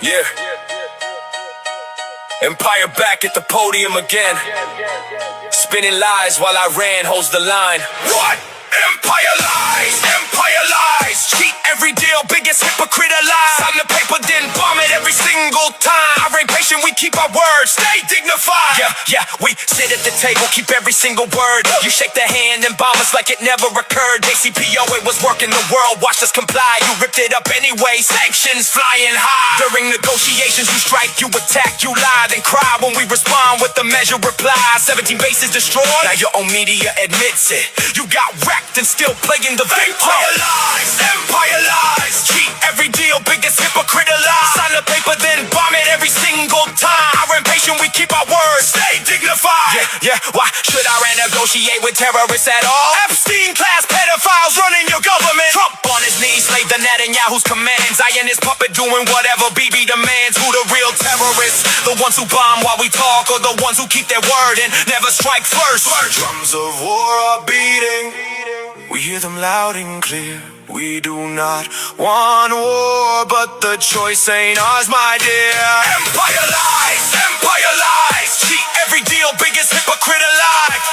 Yeah. Empire back at the podium again. Spinning lies while Iran holds the line. What? Empire lies, empire lies. Cheat every deal, biggest hypocrite alive. Sign the paper, then bomb it every single time. I ain't patient, we keep our word, stay dignified. Yeah, we sit at the table, keep every single word. You shake the hand and bomb us like it never occurred. JCPO, it was working the world, watched us comply. You ripped it up anyway, sanctions flying high. During negotiations, you strike, you attack, you lie, then cry when we respond with the measured reply. 17 bases destroyed, now your own media admits it. You got wrecked and still playing the victim. Empire lies, empire lies. Cheat every deal, biggest hypocrite alive. Sign the paper, then bomb it every single time. We're impatient, we keep our word, stay dignified. Yeah, why should Iran negotiate with terrorists at all? Epstein-class pedophiles running your government. Trump on his knees, slave the Netanyahu's commands. Zion his puppet doing whatever BB demands. Who the real terrorists? The ones who bomb while we talk, or the ones who keep their word and never strike first? Drums of war are beating, we hear them loud and clear. We do not want war, but the choice ain't ours, my dear. Empire lies, empire lies. Cheat every deal, biggest hypocrite alive.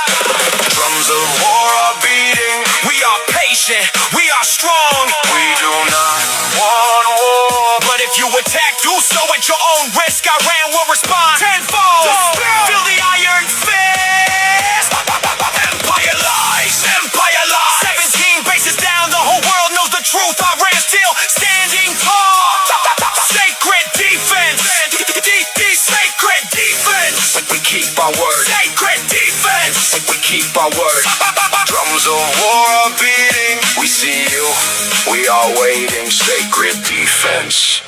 Drums of war are beating, we are patient, we are strong. We do not want war, but if you attack, do so at your own risk. Iran will respond tenfold. Feel the iron fist. Empire lies, empire lies. 17 bases down, the whole world knows the truth. Iran still standing tall. Sacred defense, sacred defense. We keep our word. Sacred defense, we keep our word. Drums of war are beating, we see you, we are waiting. Sacred defense.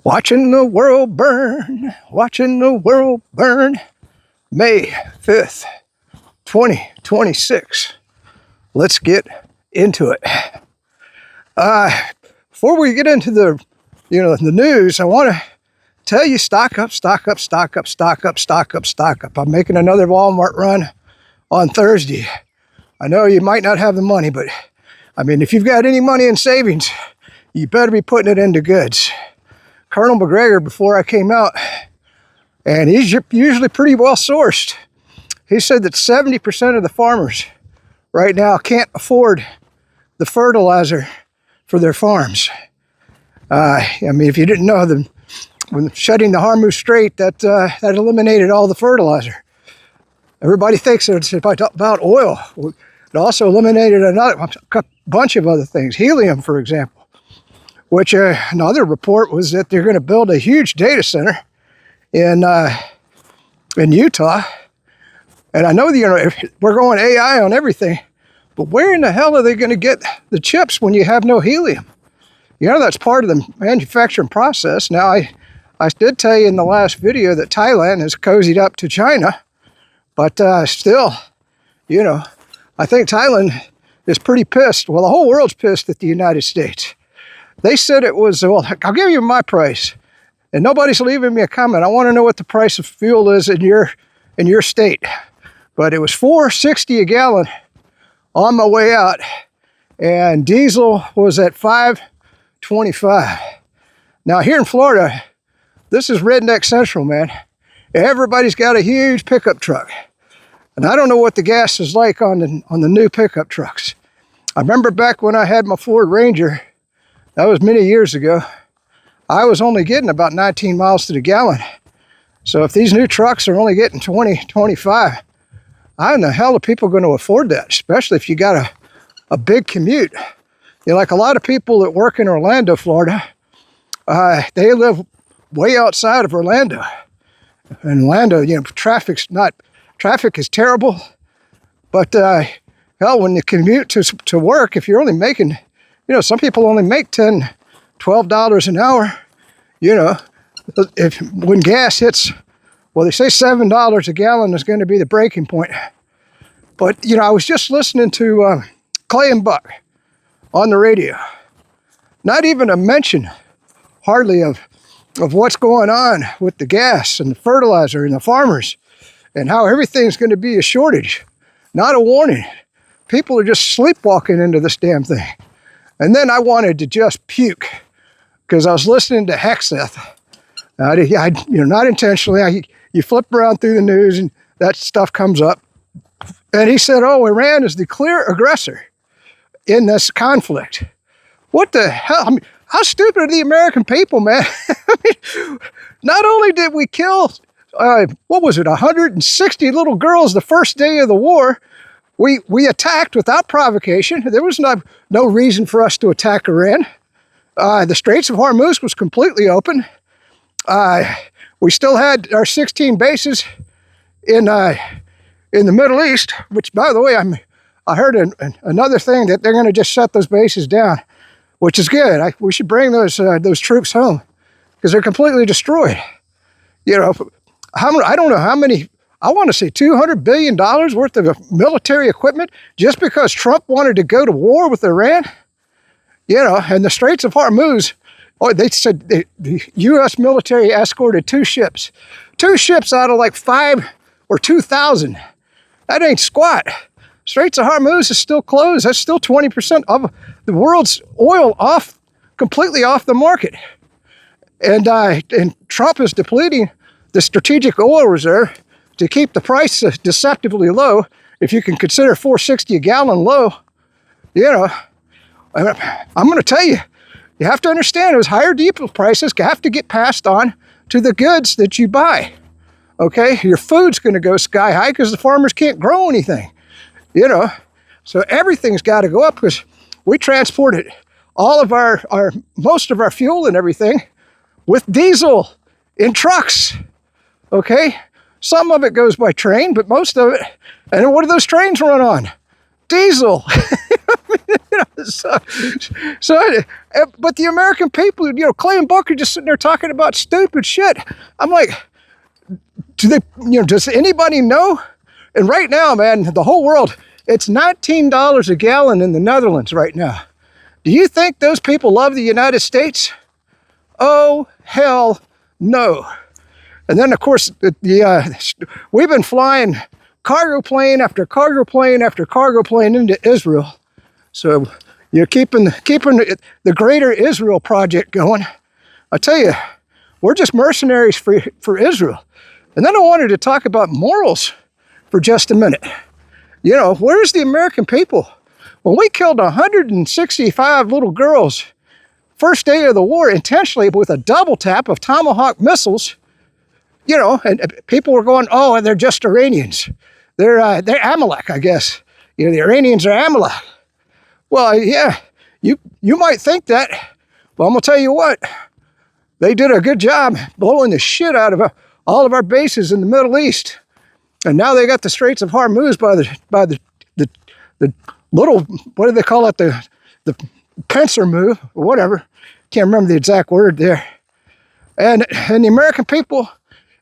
Watching the world burn, watching the world burn. May 5th, 2026. Let's get into it. Before we get into the news, I want to tell you, stock up, stock up, stock up, stock up, stock up, stock up. I'm making another Walmart run on Thursday. I know you might not have the money, but I mean, if you've got any money in savings, you better be putting it into goods. Colonel McGregor, before I came out, and he's usually pretty well sourced, he said that 70% of the farmers right now can't afford the fertilizer for their farms. I mean, if you didn't know, when shutting the Hormuz Strait, that eliminated all the fertilizer. Everybody thinks it's about oil. It also eliminated a bunch of other things. Helium, for example, which another report was that they're going to build a huge data center in Utah. And I know we're going AI on everything, but where in the hell are they going to get the chips when you have no helium? That's part of the manufacturing process. Now, I did tell you in the last video that Thailand has cozied up to China, but still, I think Thailand is pretty pissed. Well, the whole world's pissed at the United States. They said it was, well, I'll give you my price, and nobody's leaving me a comment. I want to know what the price of fuel is in your state. But it was $4.60 a gallon on my way out, and diesel was at $5.25. Now here in Florida, this is redneck central, man. Everybody's got a huge pickup truck, and I don't know what the gas is like on the new pickup trucks. I remember back when I had my Ford Ranger, that was many years ago, I was only getting about 19 miles to the gallon. So if these new trucks are only getting 20, 25, how in the hell are people going to afford that? Especially if you got a big commute. Like a lot of people that work in Orlando, Florida, they live way outside of Orlando. In Orlando, traffic is terrible. But hell, when you commute to work, if you're only making, some people only make $10, $12 an hour. When gas hits, well, they say $7 a gallon is going to be the breaking point. But, I was just listening to Clay and Buck on the radio. Not even a mention, hardly, of what's going on with the gas and the fertilizer and the farmers and how everything's going to be a shortage. Not a warning. People are just sleepwalking into this damn thing. And then I wanted to just puke. because I was listening to Hexeth. Not intentionally. You flip around through the news and that stuff comes up. And he said, oh, Iran is the clear aggressor in this conflict. What the hell? I mean, how stupid are the American people, man? I mean, not only did we kill, 160 little girls the first day of the war, we attacked without provocation. There was no reason for us to attack Iran. The Straits of Hormuz was completely open. We still had our 16 bases in the Middle East, which, by the way, I heard another thing that they're going to just shut those bases down, which is good. We should bring those troops home because they're completely destroyed. You know, I don't know how many. I want to say $200 billion worth of military equipment just because Trump wanted to go to war with Iran. You know, and the Straits of Hormuz. Oh, they said the U.S. military escorted 2 ships. 2 ships out of like 5 or 2,000. That ain't squat. Straits of Hormuz is still closed. That's still 20% of the world's oil completely off the market. And Trump is depleting the strategic oil reserve to keep the price deceptively low. If you can consider $4.60 a gallon low, you know, I'm going to tell you, you have to understand those higher diesel prices have to get passed on to the goods that you buy. Okay, your food's going to go sky high because the farmers can't grow anything. You know, so everything's got to go up because we transported all of most of our fuel and everything with diesel in trucks. Okay, some of it goes by train, but most of it. And what do those trains run on? Diesel. But the American people, you know, Clay and Buck are just sitting there talking about stupid shit. I'm like, does anybody know? And right now, man, the whole world, it's $19 a gallon in the Netherlands right now. Do you think those people love the United States? Oh, hell no. And then, of course, we've been flying cargo plane after cargo plane after cargo plane into Israel. So you're keeping the greater Israel project going. I tell you, we're just mercenaries for Israel. And then I wanted to talk about morals for just a minute. You know, where's the American people? When we killed 165 little girls first day of the war intentionally with a double tap of Tomahawk missiles, you know, and people were going, oh, they're just Iranians. They're Amalek, I guess. You know, the Iranians are Amalek. Well, yeah, you might think that. Well, I'm going to tell you what. They did a good job blowing the shit out of all of our bases in the Middle East. And now they got the Straits of Hormuz by the little, what do they call it? The pincer move or whatever. Can't remember the exact word there. And the American people,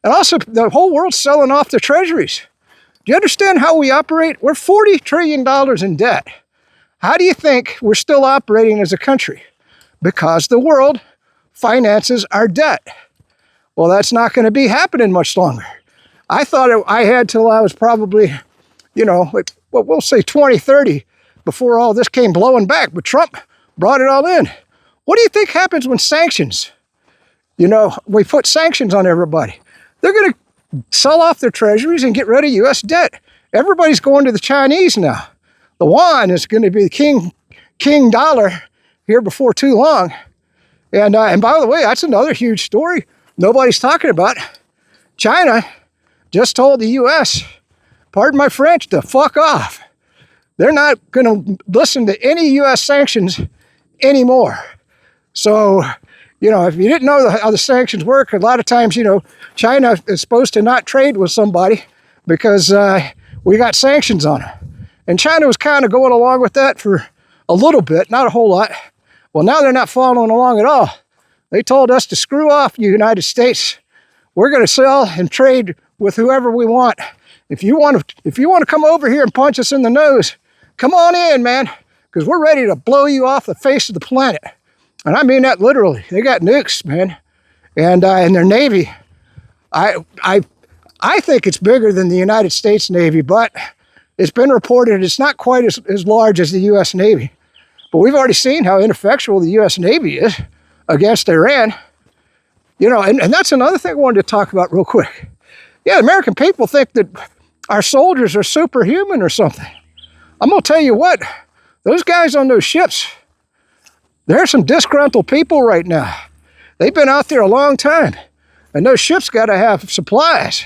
and also the whole world's selling off their treasuries. Do you understand how we operate? We're $40 trillion in debt. How do you think we're still operating as a country? Because the world finances our debt. Well, that's not going to be happening much longer. I thought I had till I was probably, you know, we'll say 2030 before all this came blowing back. But Trump brought it all in. What do you think happens when sanctions, you know, we put sanctions on everybody? They're going to sell off their treasuries and get rid of U.S. debt. Everybody's going to the Chinese now. The yuan is going to be the king dollar here before too long. And by the way, that's another huge story nobody's talking about. China just told the U.S., pardon my French, to fuck off. They're not going to listen to any U.S. sanctions anymore. So, you know, if you didn't know how the sanctions work, a lot of times, you know, China is supposed to not trade with somebody because we got sanctions on them. And China was kind of going along with that for a little bit, not a whole lot. Well, now they're not following along at all. They told us to screw off, United States. We're going to sell and trade with whoever we want. If you want to come over here and punch us in the nose, come on in, man, because we're ready to blow you off the face of the planet. And I mean that literally. They got nukes, man, and their Navy. I think it's bigger than the United States Navy, but it's been reported it's not quite as large as the U.S. Navy. But we've already seen how ineffectual the U.S. Navy is. against Iran. You know, and that's another thing I wanted to talk about real quick. Yeah, the American people think that our soldiers are superhuman or something. I'm going to tell you what, those guys on those ships, there are some disgruntled people right now. They've been out there a long time, and those ships got to have supplies.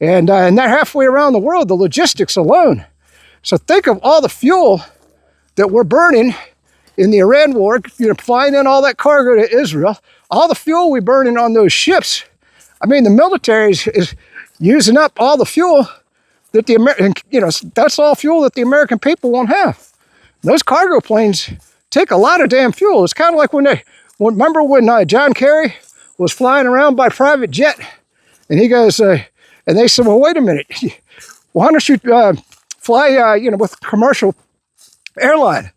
And they're halfway around the world, the logistics alone. So think of all the fuel that we're burning in the Iran war, you know, flying in all that cargo to Israel, all the fuel we're burning on those ships. I mean, the military is using up all the fuel that the American, you know, that's all fuel that the American people won't have. Those cargo planes take a lot of damn fuel. It's kind of like remember when John Kerry was flying around by private jet, and he goes, and they said, well, wait a minute, why don't you fly, you know, with commercial airline?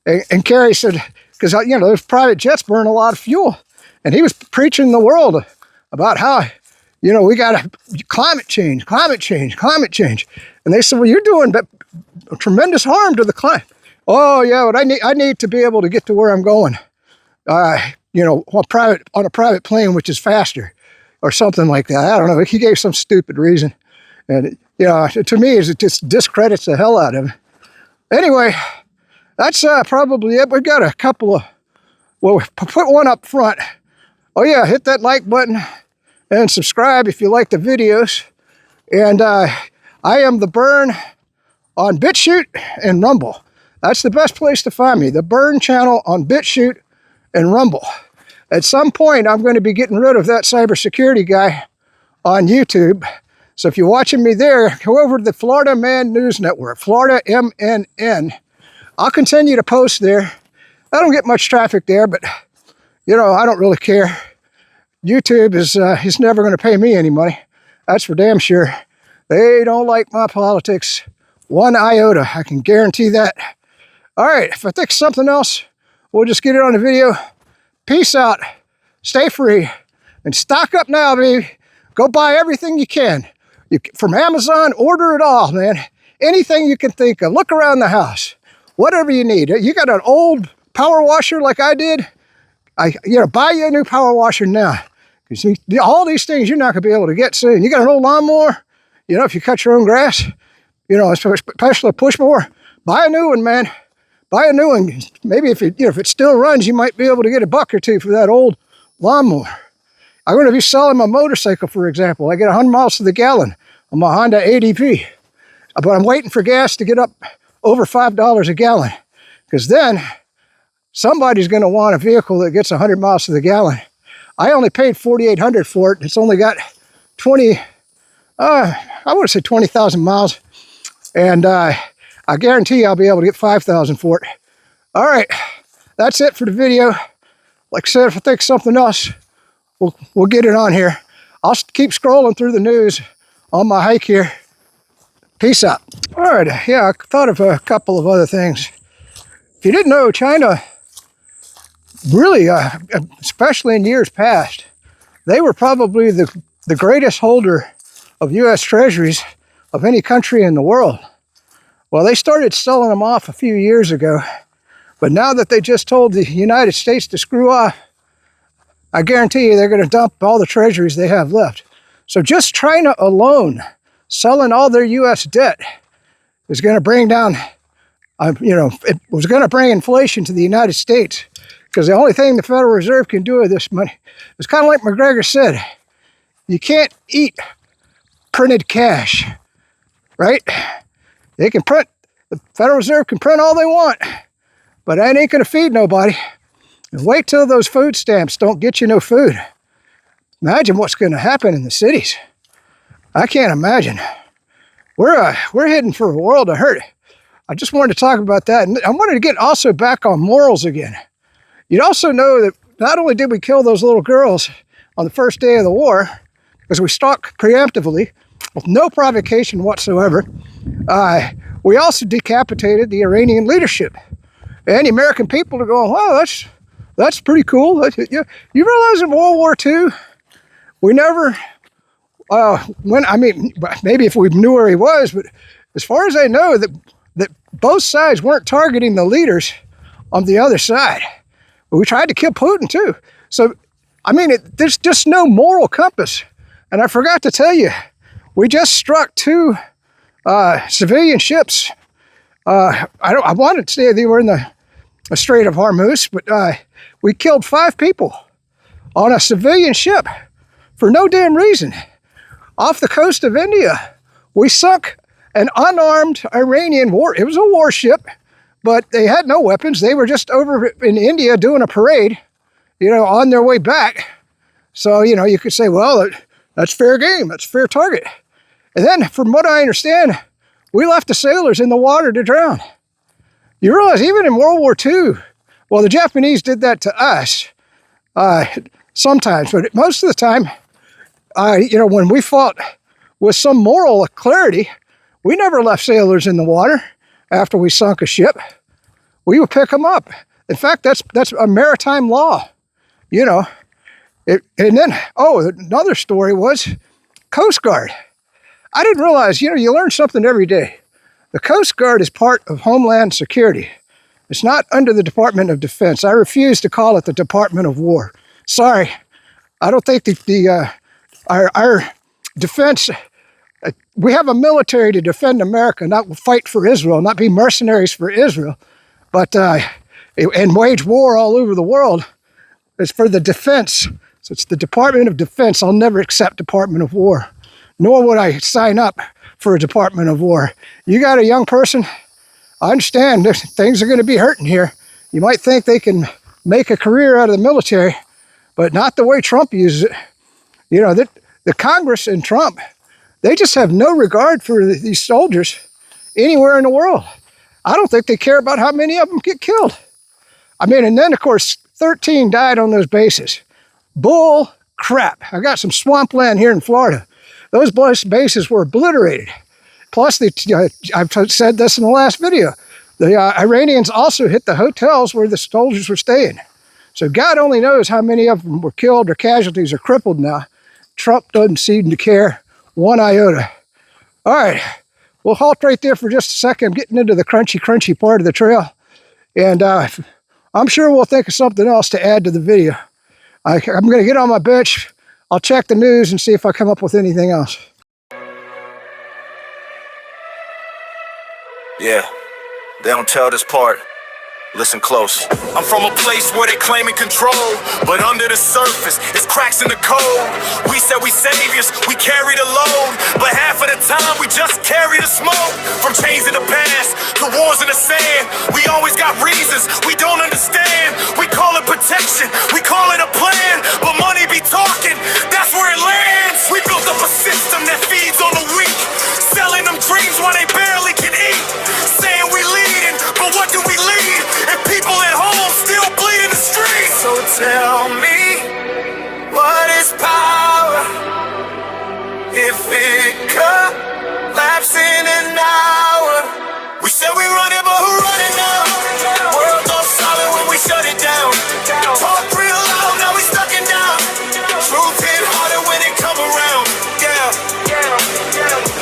And Kerry said, because, you know, those private jets burn a lot of fuel. And he was preaching the world about how, you know, we got climate change. And they said, well, you're doing tremendous harm to the climate. Oh, yeah, but I need to be able to get to where I'm going, you know, on a private plane, which is faster or something like that. I don't know. He gave some stupid reason. And, you know, to me, it just discredits the hell out of him. Anyway, that's probably it. We've got a couple of, well, put one up front. Oh yeah, hit that like button and subscribe if you like the videos. And I am The Burn on BitChute and Rumble. That's the best place to find me. The Burn channel on BitChute and Rumble. At some point, I'm going to be getting rid of that cybersecurity guy on YouTube. So if you're watching me there, go over to the Florida Man News Network, Florida MNN. I'll continue to post there. I don't get much traffic there, but, you know, I don't really care. YouTube is never going to pay me any money. That's for damn sure. They don't like my politics one iota. I can guarantee that. All right, if I think something else, we'll just get it on the video. Peace out. Stay free. And stock up now, baby. Go buy everything you can. From Amazon, order it all, man. Anything you can think of. Look around the house. Whatever you need. You got an old power washer like I did, buy you a new power washer now. Because all these things you're not going to be able to get soon. You got an old lawnmower, you know, if you cut your own grass, you know, especially a push mower, buy a new one, man. Buy a new one. Maybe if it still runs, you might be able to get $1 or $2 for that old lawnmower. I'm going to be selling my motorcycle, for example. I get 100 miles to the gallon on my Honda ADP. But I'm waiting for gas to get up over $5 a gallon, because then somebody's going to want a vehicle that gets 100 miles to the gallon. I only paid $4,800 for it. It's only got 20,000 miles, and I guarantee I'll be able to get 5,000 for it. All right, that's it for the video. Like I said, if I think something else, we'll get it on here. I'll keep scrolling through the news on my hike here. Peace out. All right, yeah, I thought of a couple of other things. If you didn't know, China really, especially in years past, they were probably the greatest holder of U.S. treasuries of any country in the world. Well, they started selling them off a few years ago, but now that they just told the United States to screw off, I guarantee you they're going to dump all the treasuries they have left. So just China alone, selling all their U.S. debt, is going to bring down, it was going to bring inflation to the United States, because the only thing the Federal Reserve can do with this money, it's kind of like McGregor said, you can't eat printed cash, right? They can print, the Federal Reserve can print all they want, but that ain't going to feed nobody. And wait till those food stamps don't get you no food. Imagine what's going to happen in the cities. I can't imagine. We're heading for a world of hurt. I just wanted to talk about that. And I wanted to get also back on morals again. You'd also know that not only did we kill those little girls on the first day of the war, because we struck preemptively with no provocation whatsoever, we also decapitated the Iranian leadership. And the American people are going, wow, that's pretty cool. You realize in World War II, we never, maybe if we knew where he was, but as far as I know, that both sides weren't targeting the leaders on the other side. We tried to kill Putin too. So, I mean, there's just no moral compass. And I forgot to tell you, we just struck 2 civilian ships. I wanted to say they were in the Strait of Hormuz, but we killed 5 people on a civilian ship for no damn reason. Off the coast of India, we sunk an unarmed Iranian war. It was a warship, but they had no weapons. They were just over in India doing a parade, on their way back. So, you could say, well, that's fair game. That's fair target. And then, from what I understand, we left the sailors in the water to drown. You realize even in World War II, well, the Japanese did that to us sometimes, but most of the time, when we fought with some moral clarity, we never left sailors in the water after we sunk a ship. We would pick them up. In fact, that's a maritime law, And then, another story was Coast Guard. I didn't realize, you learn something every day. The Coast Guard is part of Homeland Security. It's not under the Department of Defense. I refuse to call it the Department of War. Sorry, I don't think our defense. We have a military to defend America, not fight for Israel, not be mercenaries for Israel, but and wage war all over the world. It's for the defense. So it's the Department of Defense. I'll never accept Department of War, nor would I sign up for a Department of War. You got a young person, I understand things are going to be hurting here. You might think they can make a career out of the military, but not the way Trump uses it. The Congress and Trump, they just have no regard for these soldiers anywhere in the world. I don't think they care about how many of them get killed. I mean, and then, of course, 13 died on those bases. Bull crap. I got some swampland here in Florida. Those bases were obliterated. Plus, I've said this in the last video, the Iranians also hit the hotels where the soldiers were staying. So God only knows how many of them were killed or casualties or crippled now. Trump doesn't seem to care one iota. All right, we'll halt right there for just a second. I'm getting into the crunchy part of the trail. And I'm sure we'll think of something else to add to the video. I'm going to get on my bench. I'll check the news and see if I come up with anything else. Yeah, they don't tell this part. Listen close. I'm from a place where they claiming control, but under the surface, it's cracks in the code. We said we saviors, we carry the load, but half of the time we just carry the smoke. From chains in the past to wars in the sand, we always got reasons we don't understand. We call it protection, we call it a plan, but money be talking, that's where it lands. We built up a system that feeds on the weak, selling them dreams while they barely can eat. Saying we leading, but what do we lead? And people at home still bleed in the streets. So tell me, what is power if it collapses in an hour? We said we run it, but who running now? World goes solid when we shut it down. Talk real loud, now we stuck it down. Truth hit harder when it come around.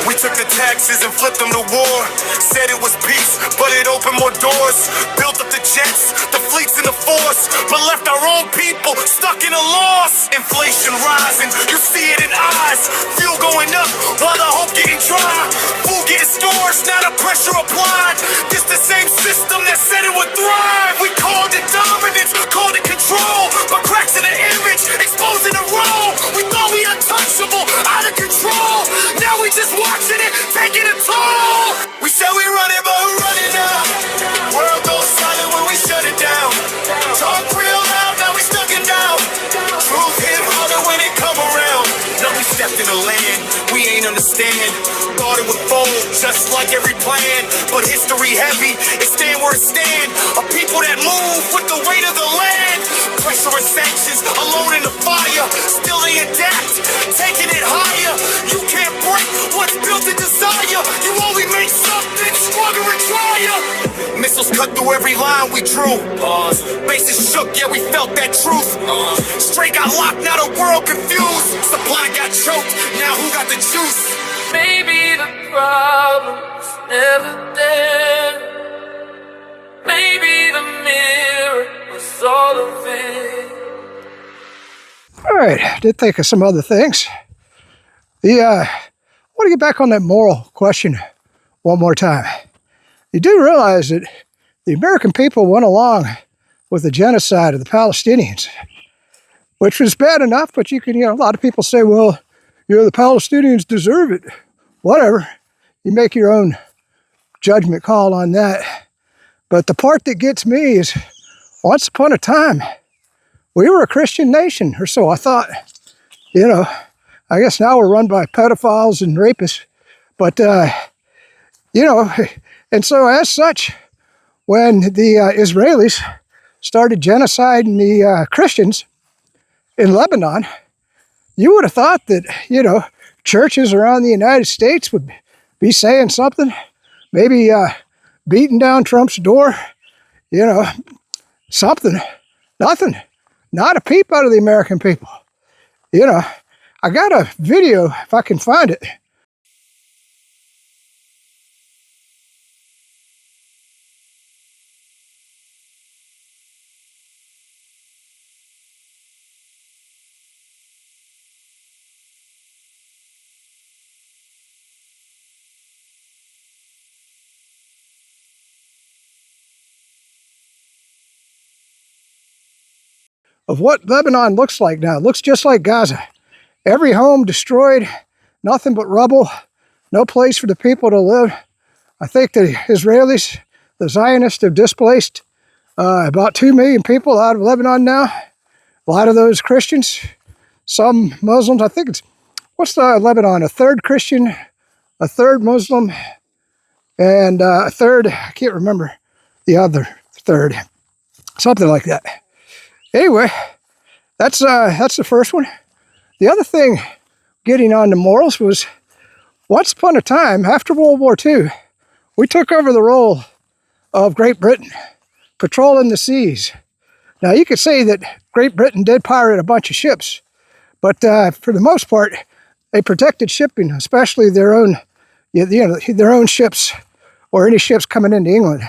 We took the taxes and flipped them to war. Said it was peace, but it opened more doors. Built up the jets, the fleets and the force, but left our own people stuck in a loss. Inflation rising, you see it in eyes. Fuel going up while the hope getting dry. Food getting stored, now the pressure applied. This the same system that said it would thrive. We called it dominance, called it control, but cracks in the image, exposing the role. We thought we untouchable, out of control. Now we just watching it, taking a toll. We said we run it, but who run it now? World goes silent when we shut it down. Talk real loud, now we stuck it down. Truth hit harder when it come around. Now we stepped in the land we ain't understand. Thought it would fold just like every plan, but history heavy, it stand where it stand. A people that move with the weight of the land. Pressure and sanctions, alone in the fire. Still they adapt, taking it higher. You can't break what's built in desire. You only make something stronger and drier. Missiles cut through every line we drew. Bases shook, yeah, we felt that truth. Straight got locked, now the world confused. Supply got choked, now who got the juice? Maybe the problem's never there. Maybe the mirror was all of it. right, did think of some other things. I want to get back on that moral question one more time. You do realize that the American people went along with the genocide of the Palestinians, which was bad enough, but you can, a lot of people say, well, the Palestinians deserve it. Whatever. You make your own judgment call on that. But the part that gets me is, once upon a time, we were a Christian nation, or so I thought. I guess now we're run by pedophiles and rapists. But, and so as such, when the Israelis started genociding the Christians in Lebanon, you would have thought that, churches around the United States would be saying something, maybe beating down Trump's door, something. Nothing. Not a peep out of the American people. I got a video, if I can find it. Of what Lebanon looks like now. It looks just like Gaza. Every home destroyed, nothing but rubble, no place for the people to live. I think the Israelis, the Zionists, have displaced about 2 million people out of Lebanon now. A lot of those Christians, some Muslims. I think what's the Lebanon? A third Christian, a third Muslim, and a third, I can't remember the other third. Something like that. Anyway, that's the first one. The other thing, getting on to morals, was once upon a time, after World War II, we took over the role of Great Britain, patrolling the seas. Now, you could say that Great Britain did pirate a bunch of ships, but for the most part, they protected shipping, especially their own ships or any ships coming into England.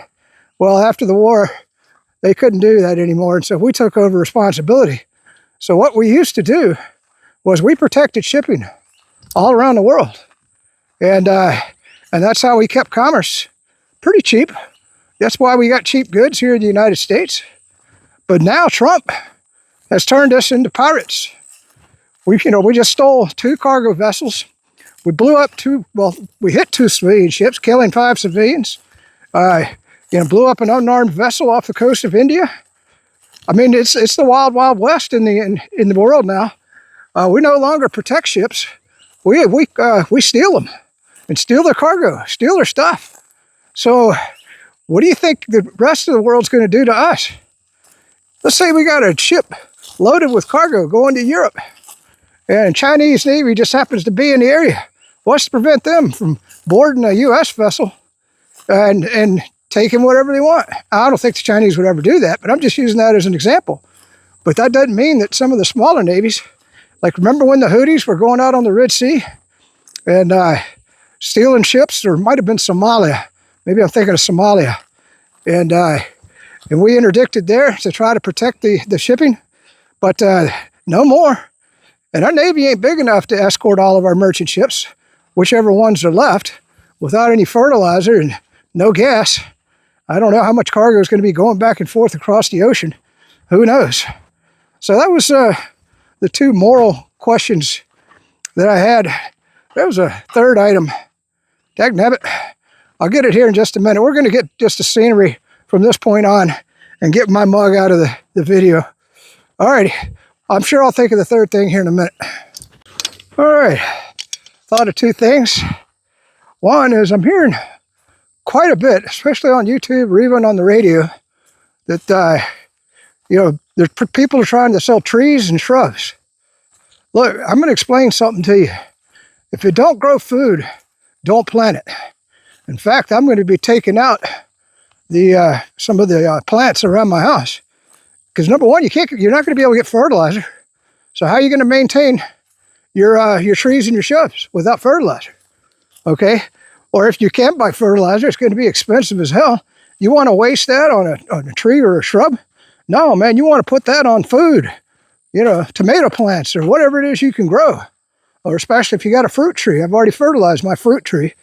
Well, after the war, they couldn't do that anymore, and so we took over responsibility. So what we used to do was we protected shipping all around the world. And that's how we kept commerce pretty cheap. That's why we got cheap goods here in the United States. But now Trump has turned us into pirates. We just stole 2 cargo vessels. We blew up we hit 2 civilian ships, killing 5 civilians. Blew up an unarmed vessel off the coast of India. I mean, it's the wild, wild west in the world now. We no longer protect ships. We steal them and steal their cargo, steal their stuff. So what do you think the rest of the world's going to do to us? Let's say we got a ship loaded with cargo going to Europe, and Chinese Navy just happens to be in the area. What's to prevent them from boarding a U.S. vessel and taking whatever they want? I don't think the Chinese would ever do that, but I'm just using that as an example. But that doesn't mean that some of the smaller navies, like remember when the Houthis were going out on the Red Sea and stealing ships? Or it might have been Somalia. Maybe I'm thinking of Somalia. And we interdicted there to try to protect the shipping, but no more. And our Navy ain't big enough to escort all of our merchant ships, whichever ones are left, without any fertilizer and no gas. I don't know how much cargo is going to be going back and forth across the ocean. Who knows? So that was the 2 moral questions that I had. There was a third item. Dagnabbit. I'll get it here in just a minute. We're going to get just the scenery from this point on and get my mug out of the video. All righty. I'm sure I'll think of the third thing here in a minute. All right. Thought of 2 things. One is I'm hearing quite a bit, especially on YouTube or even on the radio, that, people are trying to sell trees and shrubs. Look, I'm going to explain something to you. If you don't grow food, don't plant it. In fact, I'm going to be taking out some of the plants around my house. Because number one, you're not going to be able to get fertilizer. So how are you going to maintain your trees and your shrubs without fertilizer? Okay? Or if you can buy fertilizer, it's going to be expensive as hell. You want to waste that on a tree or a shrub? No, man, you want to put that on food. tomato plants or whatever it is you can grow. Or especially if you got a fruit tree. I've already fertilized my fruit tree.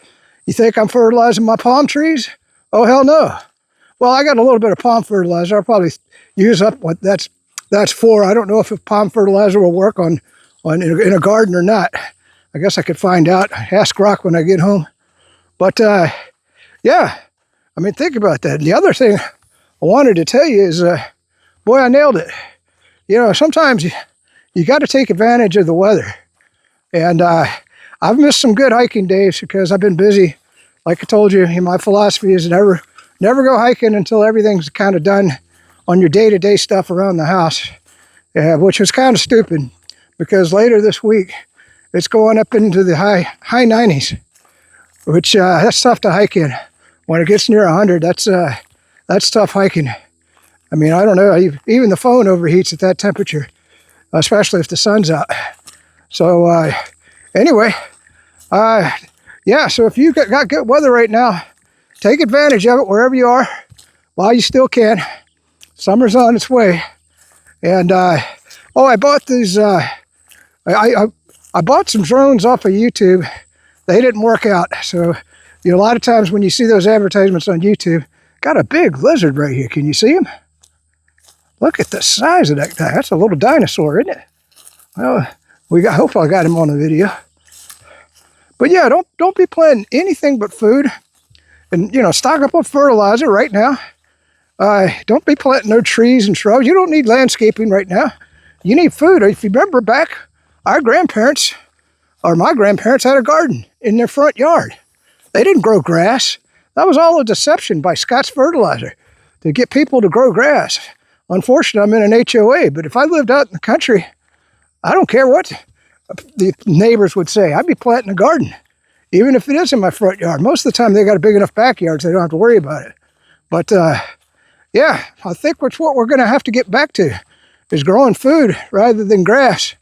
You think I'm fertilizing my palm trees? Oh, hell no. Well, I got a little bit of palm fertilizer. I'll probably use up what that's for. I don't know if palm fertilizer will work in a garden or not. I guess I could find out. Ask Rock when I get home. But yeah, I mean, think about that. And the other thing I wanted to tell you is, boy, I nailed it. Sometimes you got to take advantage of the weather. And I've missed some good hiking days because I've been busy. Like I told you, my philosophy is never go hiking until everything's kind of done on your day-to-day stuff around the house, which was kind of stupid because later this week, it's going up into the high 90s, which that's tough to hike in. When it gets near 100, that's tough hiking. I mean, I don't know, even the phone overheats at that temperature, especially if the sun's out. So anyway, yeah, so if you got good weather right now, take advantage of it wherever you are while you still can. Summer's on its way. And, I bought these, I bought some drones off of YouTube. They didn't work out. So, a lot of times when you see those advertisements on YouTube, got a big lizard right here. Can you see him? Look at the size of that guy. That's a little dinosaur, isn't it? Well, hopefully I got him on the video. But yeah, don't be planting anything but food. And, stock up on fertilizer right now. Don't be planting no trees and shrubs. You don't need landscaping right now. You need food. If you remember back, my grandparents had a garden in their front yard. They didn't grow grass. That was all a deception by Scott's Fertilizer to get people to grow grass. Unfortunately, I'm in an HOA, but if I lived out in the country, I don't care what the neighbors would say. I'd be planting a garden, even if it is in my front yard. Most of the time, they got a big enough backyard so they don't have to worry about it. But yeah, I think what we're going to have to get back to is growing food rather than grass.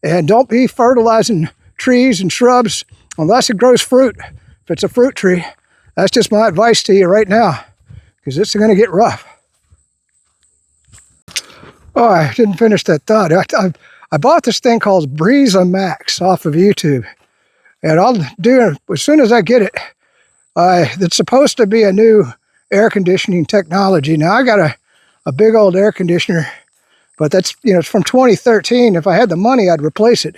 And don't be fertilizing trees and shrubs unless it grows fruit. If it's a fruit tree, that's just my advice to you right now, because it's going to get rough. Oh, I didn't finish that thought. I bought this thing called Breeza Max off of YouTube. And I'll do it as soon as I get it. It's supposed to be a new air conditioning technology. Now, I got a big old air conditioner, but that's, it's from 2013. If I had the money, I'd replace it.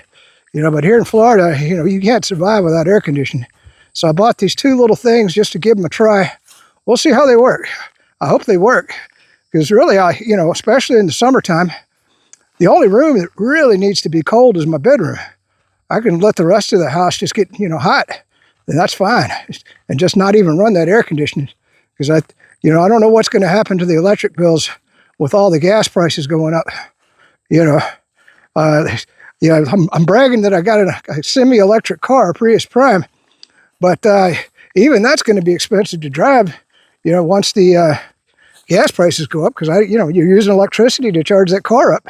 But here in Florida, you can't survive without air conditioning. So I bought these two little things just to give them a try. We'll see how they work. I hope they work. Because really, especially in the summertime, the only room that really needs to be cold is my bedroom. I can let the rest of the house just get, hot, and that's fine. And just not even run that air conditioning. Because I don't know what's going to happen to the electric bills with all the gas prices going up. I'm bragging that I got a semi-electric car, a Prius Prime, but even that's going to be expensive to drive, once the gas prices go up, because you're using electricity to charge that car up.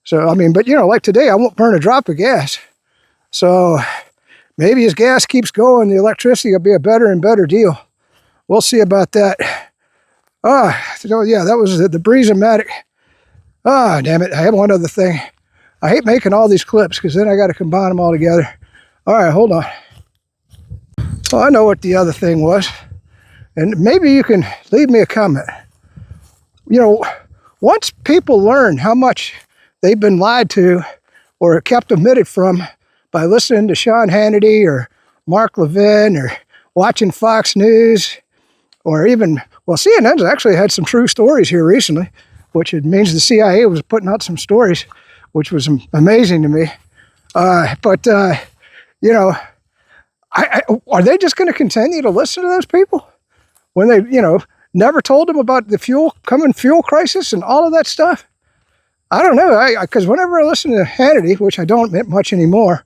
So, but like today, I won't burn a drop of gas. So maybe as gas keeps going, the electricity will be a better and better deal. We'll see about that. So yeah, that was the Breeze-O-Matic. Damn it, I have one other thing. I hate making all these clips because then I got to combine them all together. All right, hold on. Well, I know what the other thing was. And maybe you can leave me a comment. Once people learn how much they've been lied to or kept omitted from by listening to Sean Hannity or Mark Levin or watching Fox News, or even, CNN's actually had some true stories here recently, which it means the CIA was putting out some stories, which was amazing to me. Are they just going to continue to listen to those people when they, never told them about the coming fuel crisis and all of that stuff? I don't know, because whenever I listen to Hannity, which I don't admit much anymore,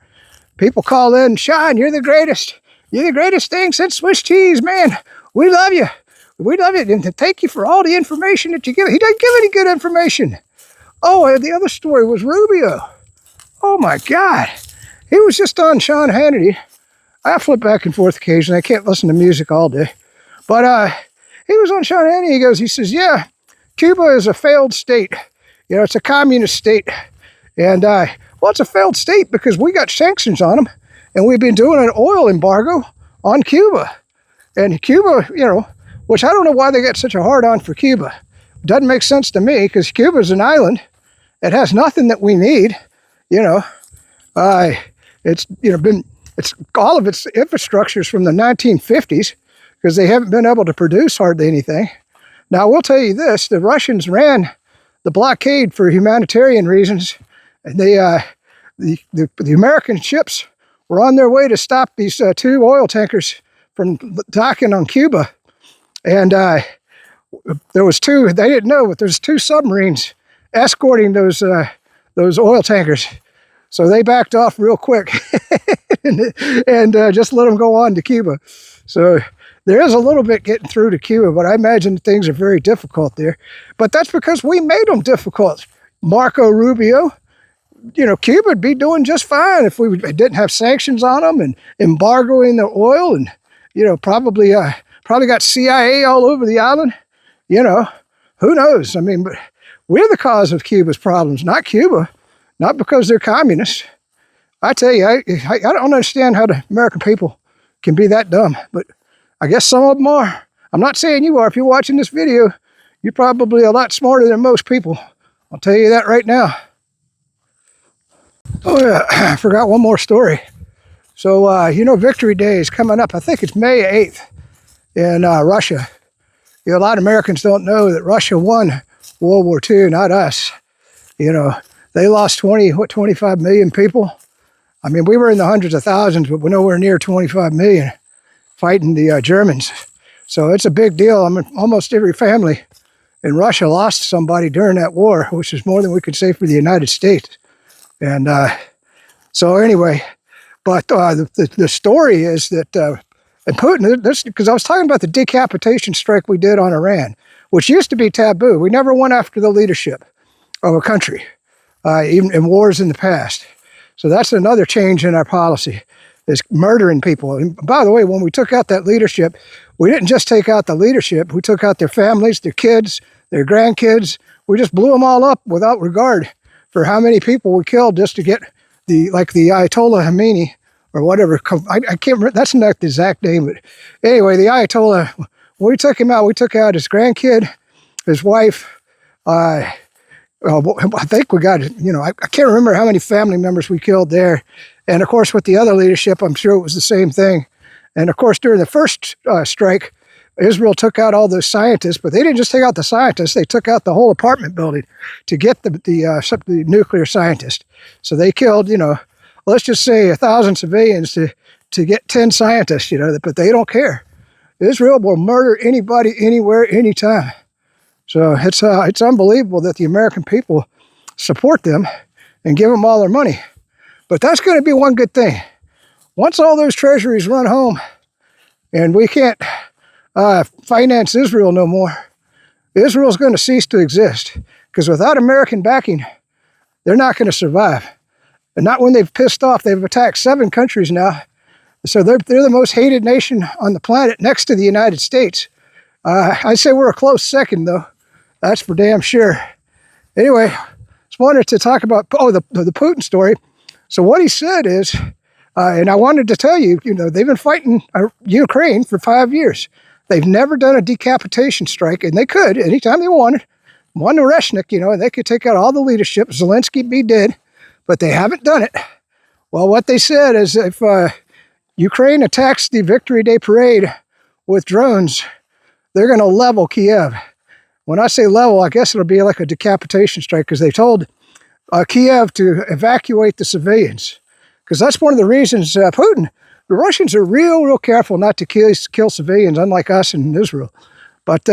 people call in, Sean, you're the greatest. You're the greatest thing since Swiss cheese, man. We love you. We love you. And thank you for all the information that you give. He doesn't give any good information. Oh, the other story was Rubio. Oh my God. He was just on Sean Hannity. I flip back and forth occasionally. I can't listen to music all day. But he was on Sean Hannity. He says, yeah, Cuba is a failed state. It's a communist state. And, well, it's a failed state because we got sanctions on them, and we've been doing an oil embargo on Cuba. And Cuba, you know, which I don't know why they get such a hard on for Cuba. Doesn't make sense to me because Cuba's an island. It has nothing that we need, you know. It's, you know, it's all of its infrastructures from the 1950s because they haven't been able to produce hardly anything. Now, I will tell you this, the Russians ran the blockade for humanitarian reasons. And the American ships were on their way to stop these 2 oil tankers from docking on Cuba. And there was 2, they didn't know, but there's 2 submarines escorting those oil tankers. So they backed off real quick and just let them go on to Cuba. So there is a little bit getting through to Cuba, but I imagine things are very difficult there. But that's because we made them difficult. Marco Rubio, you know, Cuba would be doing just fine if we didn't have sanctions on them and embargoing the oil and, you know, probably got CIA all over the island. You know, who knows? I mean, but we're the cause of Cuba's problems, not Cuba, not because they're communists. I tell you, I don't understand how the American people can be that dumb, but I guess some of them are. I'm not saying you are. If you're watching this video, you're probably a lot smarter than most people. I'll tell you that right now. Oh yeah, I forgot one more story. So, you know, Victory Day is coming up. I think it's May 8th in Russia. You know, a lot of Americans don't know that Russia won World War II, not us. You know, they lost 25 million people. I mean, we were in the hundreds of thousands, but we're nowhere near 25 million fighting the Germans. So it's a big deal. I mean, almost every family in Russia lost somebody during that war, which is more than we could say for the United States. And so anyway, but the story is that, and Putin, because I was talking about the decapitation strike we did on Iran, which used to be taboo. We never went after the leadership of a country, even in wars in the past. So that's another change in our policy, is murdering people. And by the way, when we took out that leadership, we didn't just take out the leadership. We took out their families, their kids, their grandkids. We just blew them all up without regard for how many people we killed just to get the Ayatollah Khomeini or whatever. I can't remember, that's not the exact name, but anyway, the Ayatollah, when we took him out, we took out his grandkid, his wife. I think we got, you know, I can't remember how many family members we killed there. And of course, with the other leadership, I'm sure it was the same thing. And of course, during the first strike, Israel took out all those scientists, but they didn't just take out the scientists, they took out the whole apartment building to get the nuclear scientist. So they killed, you know, let's just say 1,000 civilians to get 10 scientists, you know, but they don't care. Israel will murder anybody, anywhere, anytime. So it's unbelievable that the American people support them and give them all their money. But that's going to be one good thing. Once all those treasuries run home and we can't finance Israel no more, Israel's going to cease to exist. Because without American backing, they're not going to survive. And not when they've pissed off. They've attacked 7 countries now. So they're the most hated nation on the planet next to the United States. I'd say we're a close second, though. That's for damn sure. Anyway, just wanted to talk about, the Putin story. So what he said is, and I wanted to tell you, you know, they've been fighting Ukraine for 5 years. They've never done a decapitation strike, and they could anytime they wanted. One Oreshnik, you know, and they could take out all the leadership. Zelensky be dead, but they haven't done it. Well, what they said is if Ukraine attacks the Victory Day parade with drones, they're going to level Kiev. When I say level, I guess it'll be like a decapitation strike because they told Kiev to evacuate the civilians. Because that's one of the reasons the Russians are real careful not to kill civilians, unlike us in Israel. But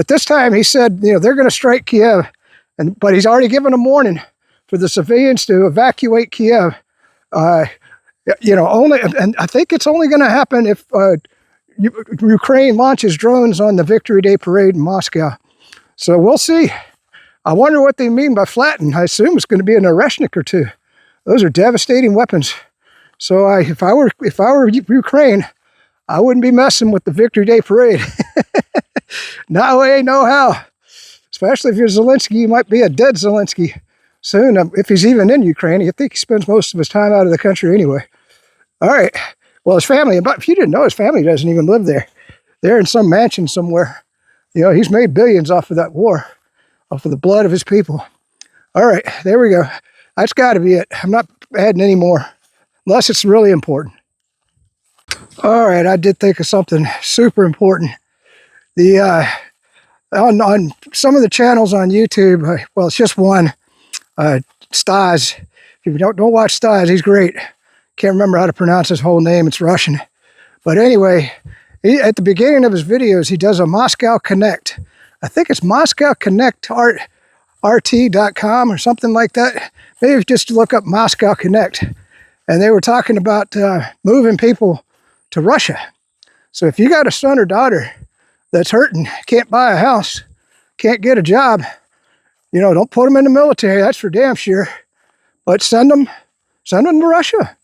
this time he said, you know, they're going to strike Kiev, but he's already given a warning for the civilians to evacuate Kiev. You know, and I think it's only going to happen if Ukraine launches drones on the Victory Day parade in Moscow. So we'll see. I wonder what they mean by flatten. I assume it's going to be an Oreshnik or 2. Those are devastating weapons. So if I were Ukraine, I wouldn't be messing with the Victory Day parade. No way, no how. Especially if you're Zelensky, you might be a dead Zelensky soon, if he's even in Ukraine. I think he spends most of his time out of the country anyway. All right. Well, his family, but if you didn't know, his family doesn't even live there. They're in some mansion somewhere. You know, he's made billions off of that war, off of the blood of his people. All right, there we go. That's got to be it. I'm not adding any more, unless it's really important. All right, I did think of something super important. The on some of the channels on YouTube, well, it's just one, Stas. If you don't watch Stas, he's great. Can't remember how to pronounce his whole name. It's Russian. But anyway, at the beginning of his videos, he does a Moscow Connect. I think it's Moscow Connect RT.com or something like that. Maybe just look up Moscow Connect. And they were talking about moving people to Russia. So if you got a son or daughter that's hurting, can't buy a house, can't get a job, you know, don't put them in the military, that's for damn sure. But send them to Russia.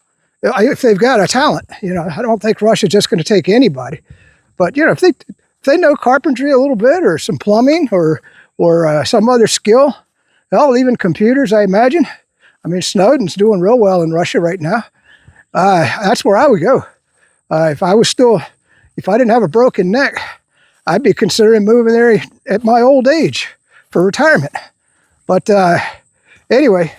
If they've got a talent, you know, I don't think Russia's just going to take anybody. But, you know, if they know carpentry a little bit, or some plumbing, or some other skill, hell, even computers, I imagine. I mean, Snowden's doing real well in Russia right now. That's where I would go. If I didn't have a broken neck, I'd be considering moving there at my old age for retirement. But anyway,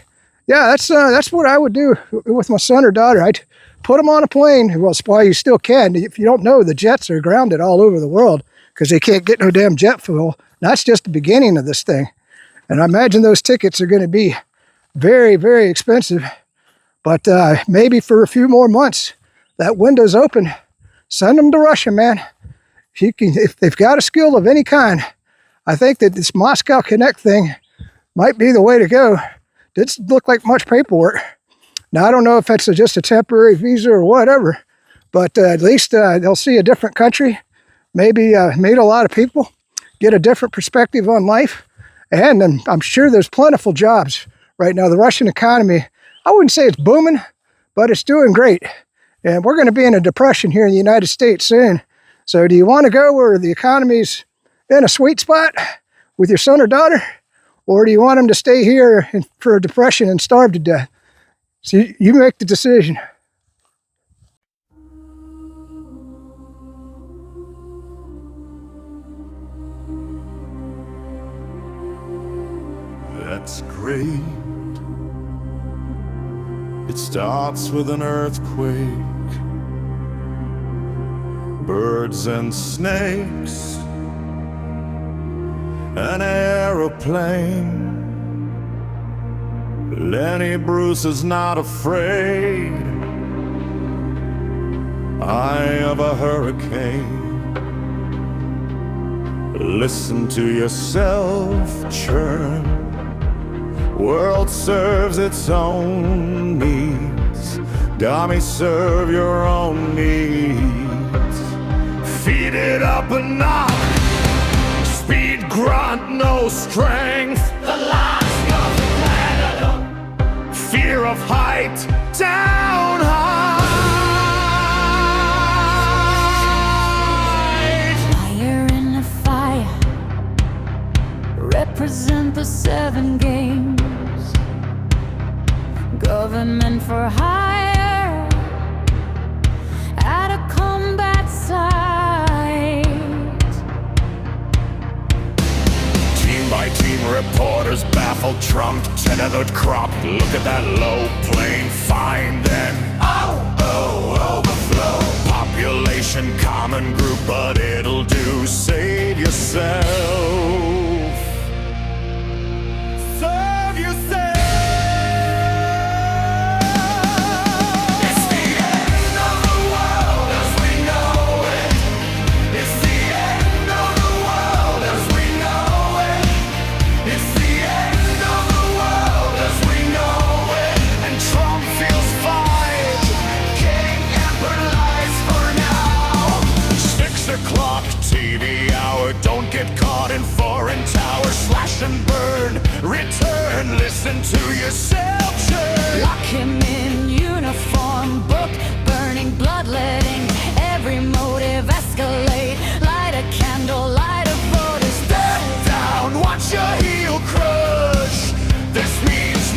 yeah, that's what I would do with my son or daughter. I'd put them on a plane. Well, while you still can. If you don't know, the jets are grounded all over the world because they can't get no damn jet fuel. That's just the beginning of this thing. And I imagine those tickets are going to be very, very expensive. But maybe for a few more months, that window's open. Send them to Russia, man. If they've got a skill of any kind, I think that this Moscow Connect thing might be the way to go. Didn't look like much paperwork. Now, I don't know if that's just a temporary visa or whatever, but at least they'll see a different country, maybe meet a lot of people, get a different perspective on life, and I'm sure there's plentiful jobs right now. The Russian economy, I wouldn't say it's booming, but it's doing great. And we're going to be in a depression here in the United States soon. So do you want to go where the economy's in a sweet spot with your son or daughter? Or do you want them to stay here for a depression and starve to death? So you make the decision. That's great. It starts with an earthquake, birds and snakes, an aeroplane. Lenny Bruce is not afraid of a hurricane. Listen to yourself churn. World serves its own needs. Dummy, serve your own needs. Feed it up a notch. Speed grunt, no strength. The last of the planet. Fear of height, down high. Fire in a fire. Represent the 7 games. Government for hire. At a combat site. Team by team reporters baffled Trump. Tethered crop, look at that low plane. Fine then. Oh, overflow. Population common group, but it'll do. Save yourself. Serve yourself. Don't get caught in foreign towers. Slash and burn. Return. Listen to yourself churn. Lock him in uniform. Book burning, bloodletting. Every motive escalate. Light a candle, light a vote. Step down, watch your heel crush. This means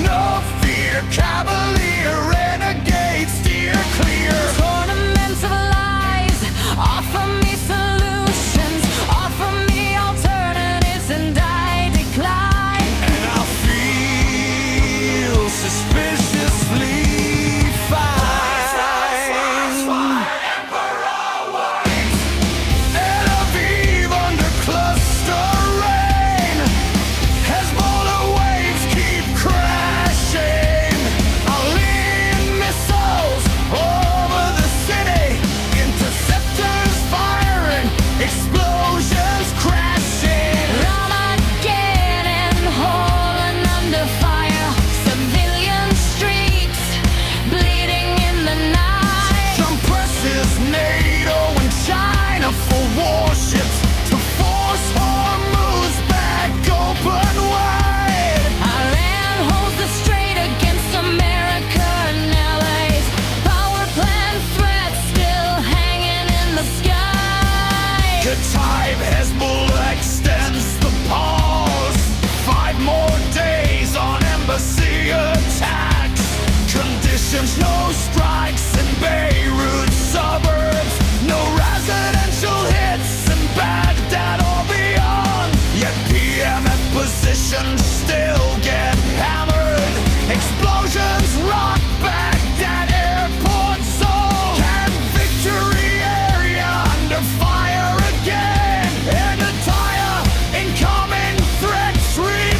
sanctions, no strikes in Beirut suburbs, no residential hits in Baghdad or beyond. Yet PMF positions still get hammered. Explosions rock Baghdad airport, so can Victory area under fire again. And the tire incoming threats remain.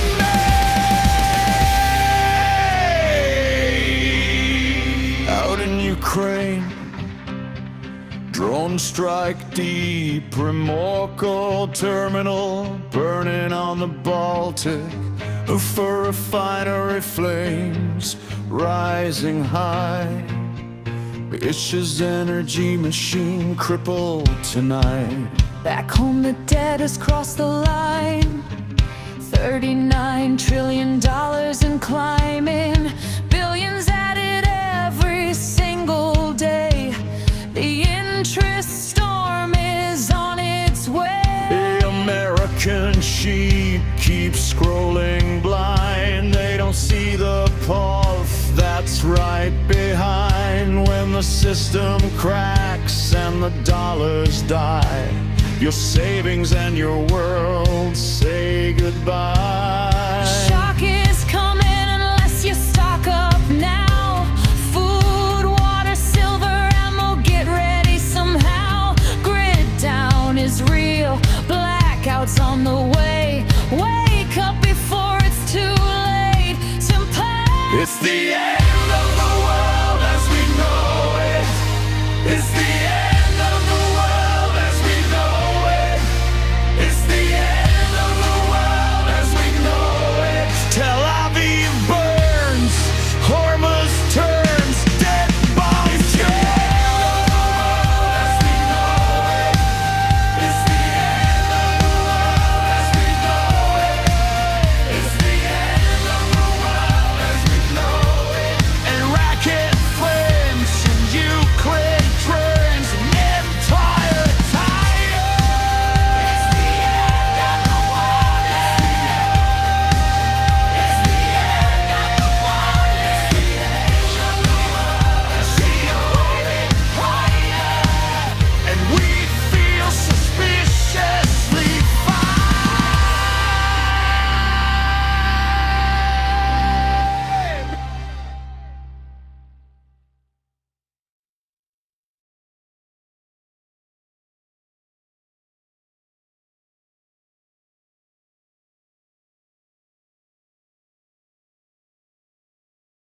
Out in Ukraine, drone strike deep, Primorkel terminal burning on the Baltic. For refinery flames rising high. Ish's energy machine crippled tonight. Back home the dead has crossed the line. $39 trillion and climbing. Billions added every single day. The interest storm is on its way. The American sheep keeps scrolling blind. They don't see the path that's right behind. When the system cracks and the dollars die, your savings and your world say goodbye. Shock is coming unless you stock up now. Food, water, silver, ammo, get ready somehow. Grid down is real, blackouts on the way. Wake up before it's too late to pay. It's the